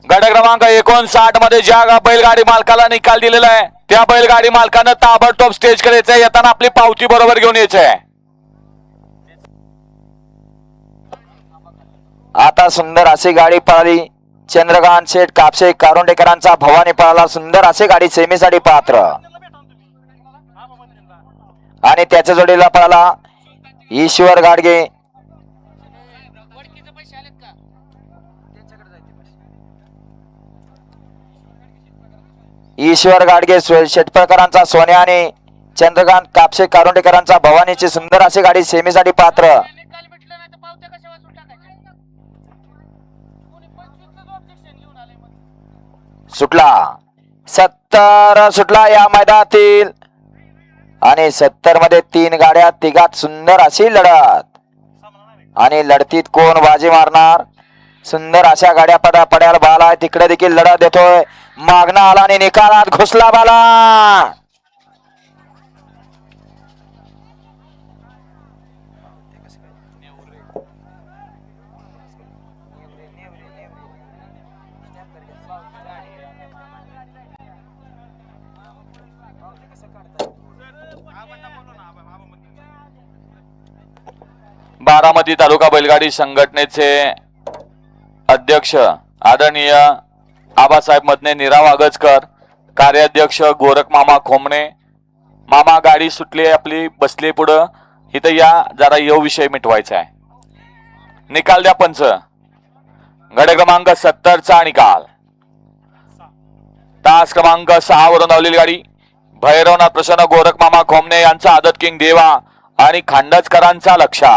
गट क्रमांक 59 मध्ये ज्या बैलगाडी मालकाला निकाल दिलेला आहे त्या बैलगाडी मालकानं ताबडतोब स्टेज कडे यायचंय, येताना आपली पावती बरोबर घेऊन यायचंय. आता सुंदर अशी गाडी पळाली. चंद्रकांत शेठ कापसे कारुंडेकरांचा भवानी पळाला. सुंदर अशी गाडी सेमीसाठी पात्र आणि त्याच्या जोडीला पळाला ईश्वर गाडगे. ईश्वर गाडगे शेटपळकरांचा सोन्या आणि चंद्रकांत कापसे कारुंडेकरांचा भवानीची सुंदर अशी गाडी सेमीसाठी पात्र. सुटला 70 सुटला या मैदानातील आणि 70 मध्ये 3 गाड्या, तिघात सुंदर अशी लढत आणि लढतीत कोण बाजी मारणार. सुंदर अशा गाड्या पड्याला बाला तिकडे देखील लढत देतोय. मागणा आला आणि निकालात घुसला बाला. बारामती तालुका बैलगाडी संघटनेचे अध्यक्ष आदरणीय आबासाहेब मदने, नीरा वागजकर, कार्याध्यक्ष गोरख मामा खोमणे. मामा गाडी सुटली आपली, बसली पुढं. इथं या, जरा यो विषय मिटवायचा आहे. निकाल द्या पंच. गट क्रमांक 70 चा निकाल. तास क्रमांक 6 वरून धावलेली गाडी भैरवनाथ प्रसन्न गोरख मामा खोमणे यांचा आदत किंग देवा आणि खांडजकरांचा लक्षा.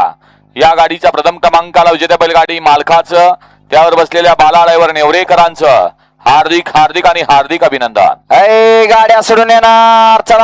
या गाडीच्या प्रथम क्रमांकाला विजेत्या बैलगाडी मालकाचं, त्यावर बसलेल्या बाला ड्रायव्हर नेवरेकरांचं हार्दिक हार्दिक आणि हार्दिक अभिनंदन. गाड्या सोडून येणार. चला